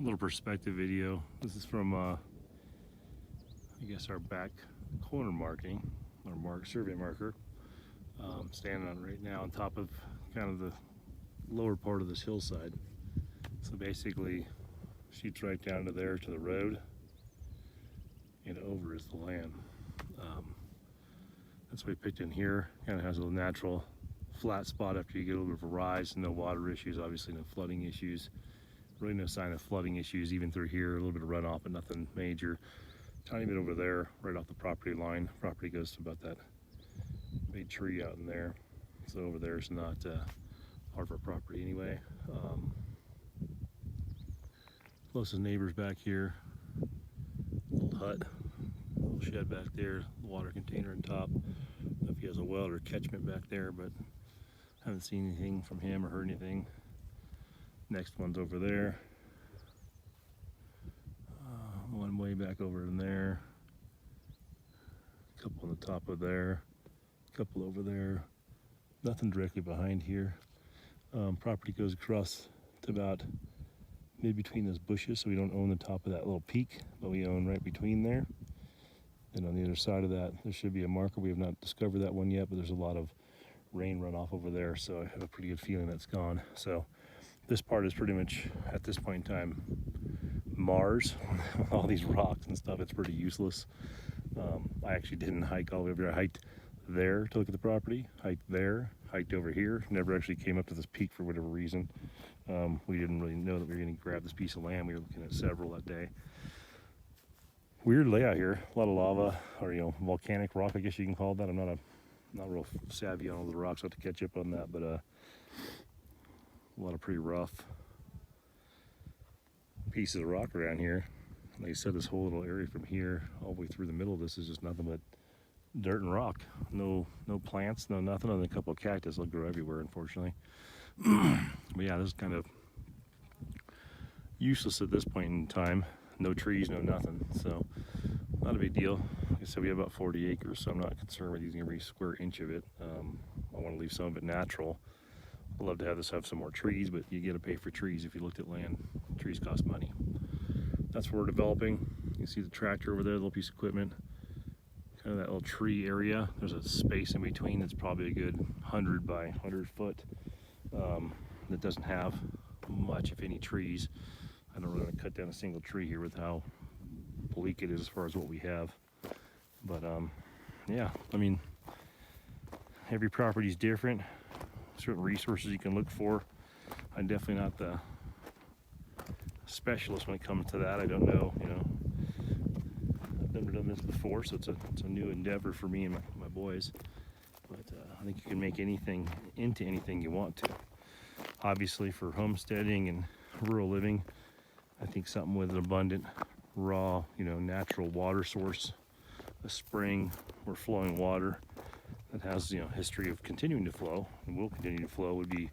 A little perspective video. This is from I guess our back corner marking, our survey marker. Standing on right now on top of kind of the lower part of this hillside. So basically shoots right down to there to the road, and over is the land. That's what we picked in here. Kind of has a little natural flat spot after you get a little bit of a rise. No water issues, obviously no flooding issues. Really no sign of flooding issues even through here. A little bit of runoff, but nothing major. Tiny bit over there, right off the property line. Property goes to about that big tree out in there. So over there is not part of our property anyway. Closest neighbors back here. Little hut, little shed back there, water container on top. I don't know if he has a well or catchment back there, but haven't seen anything from him or heard anything. Next one's over there. One way back over in there. A couple on the top of there. A couple over there. Nothing directly behind here. Property goes across to about mid between those bushes, so we don't own the top of that little peak, but we own right between there. And on the other side of that, there should be a marker. We have not discovered that one yet, but there's a lot of rain runoff over there, so I have a pretty good feeling that's gone. So this part is pretty much, at this point in time, Mars. All these rocks and stuff, it's pretty useless. I actually didn't hike all the way over there. I hiked there to look at the property, hiked there, hiked over here. Never actually came up to this peak for whatever reason. We didn't really know that we were going to grab this piece of land. We were looking at several that day. Weird layout here. A lot of lava, or volcanic rock, I guess you can call that. I'm not real savvy on all the rocks. I have to catch up on that, but a lot of pretty rough pieces of rock around here. Like I said, this whole little area from here all the way through the middle of this is just nothing but dirt and rock. No plants, no nothing, other than a couple of cactus that'll grow everywhere, unfortunately. But yeah, this is kind of useless at this point in time. No trees, no nothing, so not a big deal. Like I said, we have about 40 acres, so I'm not concerned with using every square inch of it. I want to leave some of it natural. I'd love to have this have some more trees, but you got to pay for trees if you looked at land. Trees cost money. That's what we're developing. You see the tractor over there, the little piece of equipment. Kind of that little tree area. There's a space in between that's probably a good 100 by 100 foot. That doesn't have much, if any, trees. I don't really want to cut down a single tree here with how bleak it is as far as what we have. But yeah, I mean, every property is different. Certain resources you can look for. I'm definitely not the specialist when it comes to that. I don't know, I've never done this before, so it's a new endeavor for me and my boys. But I think you can make anything into anything you want to. Obviously, for homesteading and rural living, I think something with an abundant, raw, natural water source, a spring or flowing water that has, history of continuing to flow and will continue to flow would be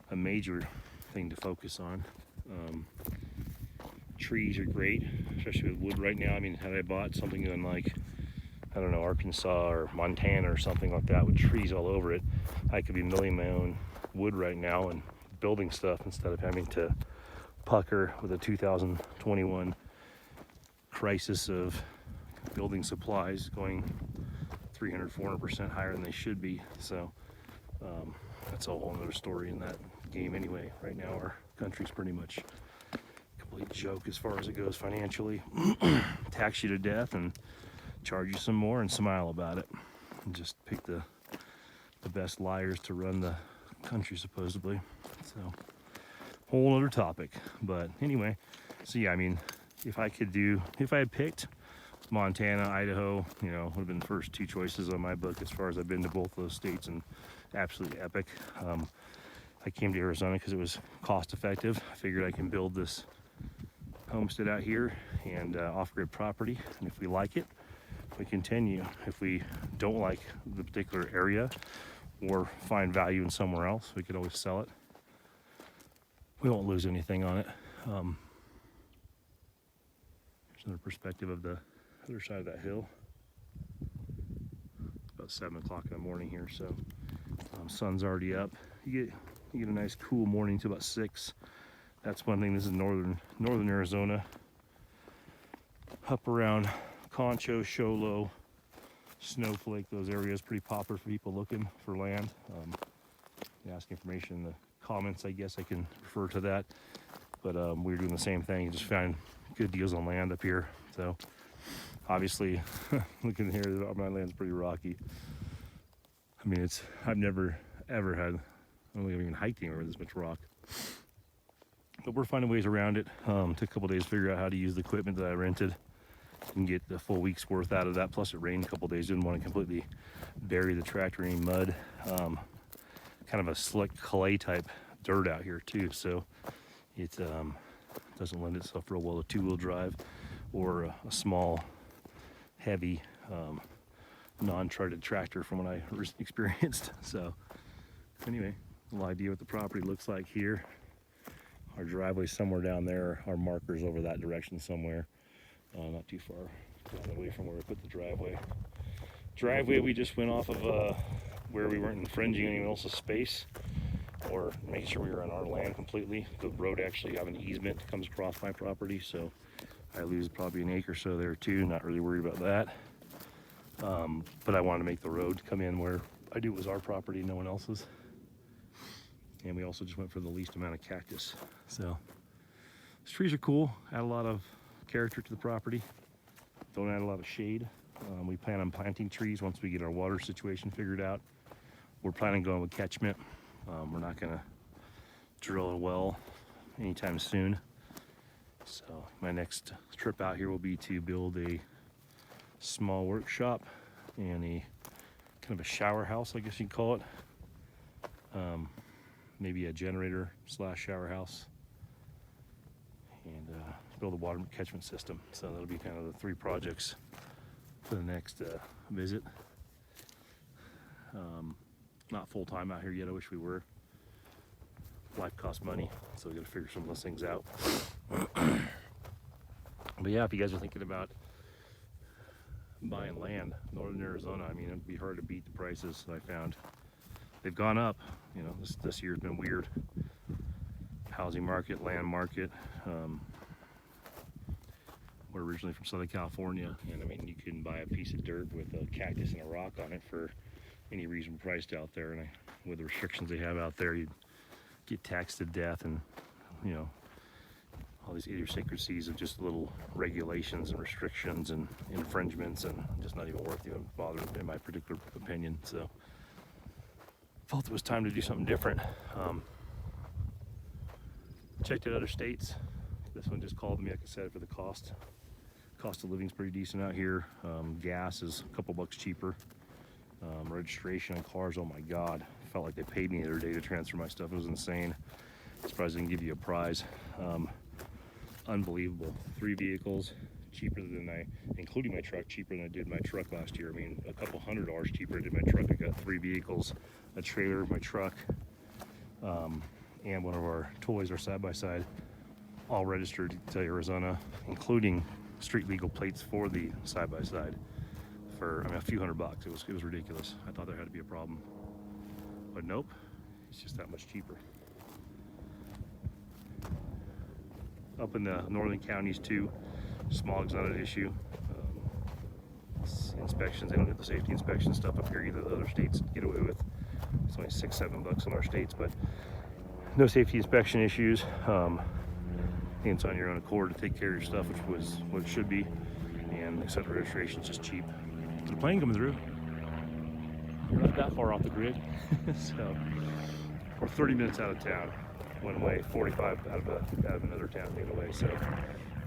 a major thing to focus on. Trees are great, especially with wood right now. I mean, had I bought something in like, I don't know, Arkansas or Montana or something like that with trees all over it, I could be milling my own wood right now and building stuff instead of having to pucker with a 2021 crisis of building supplies going 300-400% higher than they should be. So that's a whole other story in that game anyway. Right now our country's pretty much a complete joke as far as it goes financially. Tax you to death and charge you some more and smile about it, and just pick the best liars to run the country, supposedly. So whole other topic. But anyway, so yeah, I mean, if I had picked Montana, Idaho, would have been the first two choices on my book as far as I've been to both those states, and absolutely epic. I came to Arizona because it was cost effective. I figured I can build this homestead out here and off-grid property, and if we like it, we continue. If we don't like the particular area or find value in somewhere else, we could always sell it. We won't lose anything on it. Here's another perspective of the other side of that hill. It's about 7 o'clock in the morning here, so sun's already up. You get a nice cool morning to about 6. That's one thing. This is northern Arizona, up around Concho, Sholo, Snowflake. Those areas pretty popular for people looking for land. Ask information in the comments, I guess I can refer to that. But we were doing the same thing. You just find good deals on land up here. So obviously, looking here, my land's pretty rocky. I mean, I've never ever had, I don't think I've even hiked anywhere with this much rock. But we're finding ways around it. Took a couple days to figure out how to use the equipment that I rented and get a full week's worth out of that. Plus it rained a couple days. Didn't want to completely bury the tractor in any mud. Kind of a slick clay type dirt out here too. So it doesn't lend itself real well to two-wheel drive or a small, heavy, non-charted tractor from what I experienced. So anyway, a little idea what the property looks like here. Our driveway's somewhere down there. Our marker's over that direction somewhere. Not too far down away from where we put the driveway. We just went off of where we weren't infringing anyone else's space or making sure we were on our land completely. The road actually have an easement that comes across my property, so I lose probably an acre or so there too. Not really worried about that. But I wanted to make the road come in where I knew it was our property, no one else's. And we also just went for the least amount of cactus. So these trees are cool, add a lot of character to the property. Don't add a lot of shade. We plan on planting trees once we get our water situation figured out. We're planning on going with catchment. We're not gonna drill a well anytime soon. So my next trip out here will be to build a small workshop and a kind of a shower house, I guess you'd call it. Maybe a generator / shower house, and build a water catchment system. So that'll be kind of the 3 projects for the next visit. Not full-time out here yet. I wish we were. Life costs money, so we got to figure some of those things out. But yeah, if you guys are thinking about buying land, northern Arizona, I mean, it'd be hard to beat the prices that I found. They've gone up. You know, this year's been weird. Housing market, land market. We're originally from Southern California, and I mean, you can buy a piece of dirt with a cactus and a rock on it for any reason priced out there. And with the restrictions they have out there, you'd get taxed to death, and you know, all these idiosyncrasies of just little regulations and restrictions and infringements, and just not even worth even bothering, in my particular opinion. So felt it was time to do something different. Checked out other states. This one just called me, like I said, for the cost. Cost of living is pretty decent out here. Gas is a couple bucks cheaper. Registration on cars, oh my God. Felt like they paid me the other day to transfer my stuff. It was insane. Surprised they didn't give you a prize. Unbelievable. 3 vehicles, cheaper than including my truck, cheaper than I did my truck last year. I mean, a couple $100 cheaper than I did my truck. I got 3 vehicles, a trailer, my truck, and one of our toys, our side-by-side, all registered to Arizona, including street legal plates for the side-by-side for, I mean, a few $100. It was ridiculous. I thought there had to be a problem, but nope, it's just that much cheaper. Up in the northern counties too, smog's not an issue. Inspections, they don't get the safety inspection stuff up here either. The other states get away with. It's only $6-7 in our states, but no safety inspection issues. It's on your own accord to take care of your stuff, which was what it should be, and except registration is just cheap. The plane coming through. We're not that far off the grid, so we're 30 minutes out of town one way, 45 out of another town the other way. So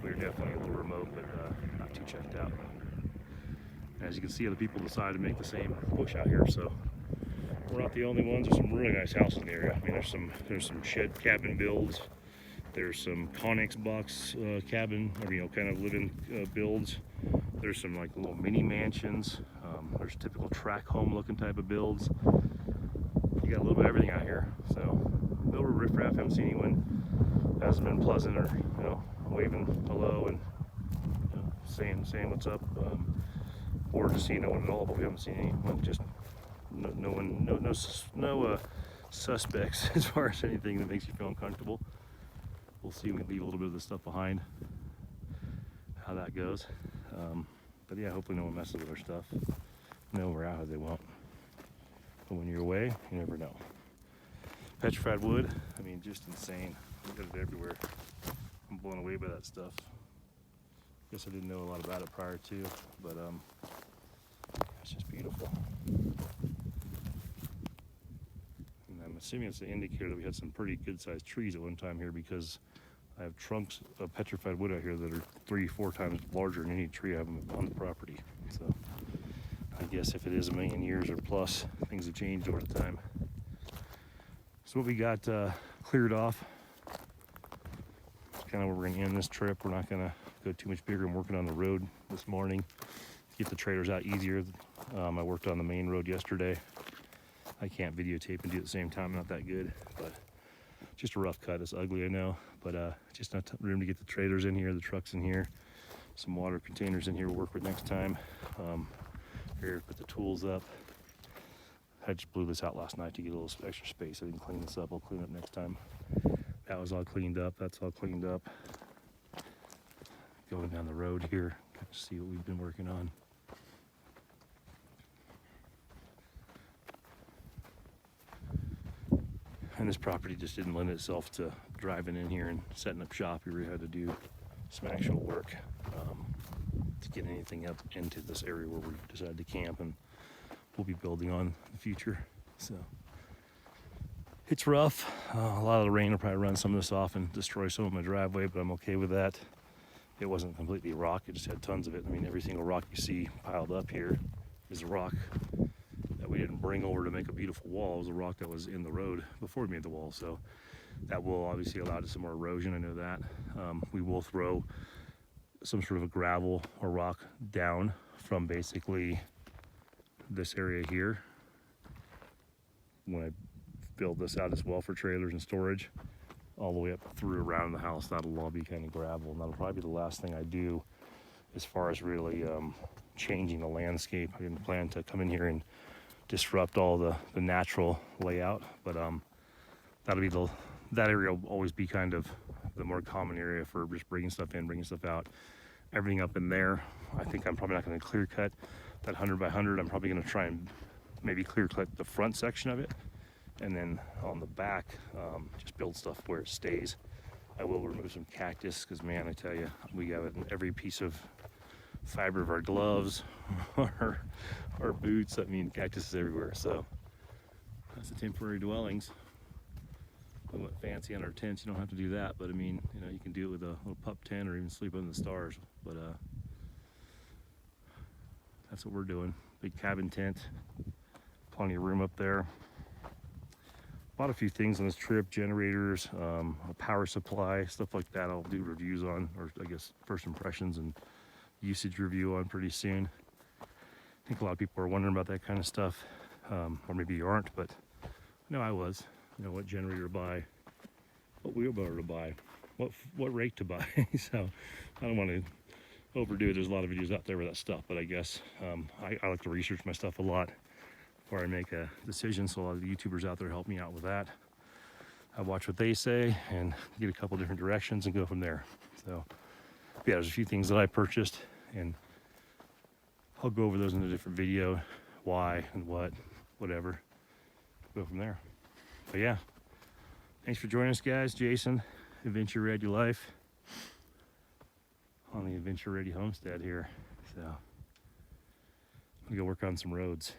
we're definitely a little remote, but not too checked out. As you can see, other people decided to make the same push out here, so we're not the only ones. There's some really nice houses in the area. I mean, there's some shed cabin builds. There's some Connex box cabin, or you know, kind of living builds. There's some like little mini mansions. There's typical track home looking type of builds. You got a little bit of everything out here. So no riffraff. Haven't seen anyone hasn't been pleasant or waving hello and saying what's up, or just seeing no one at all. But we haven't seen anyone. Just no one, no suspects as far as anything that makes you feel uncomfortable. We'll see, we leave a little bit of this stuff behind, how that goes. But yeah, hopefully no one messes with our stuff. No, we're out, they won't. But when you're away, you never know. Petrified wood, I mean, just insane. We got it everywhere. I'm blown away by that stuff. Guess I didn't know a lot about it prior to, but it's just beautiful. And I'm assuming it's an indicator that we had some pretty good sized trees at one time here, because I have trunks of petrified wood out here that are 3-4 times larger than any tree I have on the property. So I guess if it is a million years or plus, things have changed over time. So what we got cleared off, kind of where we're gonna end this trip. We're not gonna go too much bigger. I'm working on the road this morning to get the trailers out easier. I worked on the main road yesterday. I can't videotape and do it at the same time, I'm not that good, but just a rough cut. It's ugly, I know, but just enough room to get the trailers in here, the trucks in here, some water containers in here we'll work with next time. Here, put the tools up. I just blew this out last night to get a little extra space. I didn't clean this up. I'll clean it up next time. That was all cleaned up. That's all cleaned up. Going down the road here, kind of see what we've been working on. And this property just didn't lend itself to driving in here and setting up shop. You really had to do some actual work to get anything up into this area where we decided to camp, and we'll be building on in the future. So it's rough. A lot of the rain will probably run some of this off and destroy some of my driveway, but I'm okay with that. It wasn't completely rock, it just had tons of it. I mean, every single rock you see piled up here is a rock that we didn't bring over to make a beautiful wall. It was a rock that was in the road before we made the wall. So that will obviously allow some more erosion, I know that. We will throw some sort of a gravel or rock down from basically this area here when I build this out as well for trailers and storage, all the way up through around the house. That'll all be kind of gravel, and that'll probably be the last thing I do as far as really changing the landscape. I didn't plan to come in here and disrupt all the natural layout, but that'll be that area will always be kind of the more common area for just bringing stuff in, bringing stuff out. Everything up in there, I think I'm probably not going to clear cut that 100 by 100. I'm probably going to try and maybe clear cut the front section of it, and then on the back just build stuff where it stays. I will remove some cactus, because man, I tell you, we got it in every piece of fiber of our gloves, our boots. I mean, cactus is everywhere. So that's the temporary dwellings. We went fancy on our tents. You don't have to do that, but I mean, you know, you can do it with a little pup tent or even sleep under the stars. But that's what we're doing. Big cabin tent, plenty of room up there. Bought a few things on this trip, generators, a power supply, stuff like that. I'll do reviews on, or I guess first impressions and usage review on pretty soon. I think a lot of people are wondering about that kind of stuff, or maybe you aren't, but no, I was. You know, what generator to buy, what wheelbarrow to buy, what rake to buy. So I don't want to overdo it. There's a lot of videos out there with that stuff, but I guess I like to research my stuff a lot before I make a decision. So a lot of the YouTubers out there help me out with that. I watch what they say and get a couple different directions and go from there. So yeah, there's a few things that I purchased, and I'll go over those in a different video, why and what, whatever, go from there. But yeah, thanks for joining us, guys. Jason, Adventure Ready Life, on the Adventure Ready homestead here. So I'm gonna go work on some roads.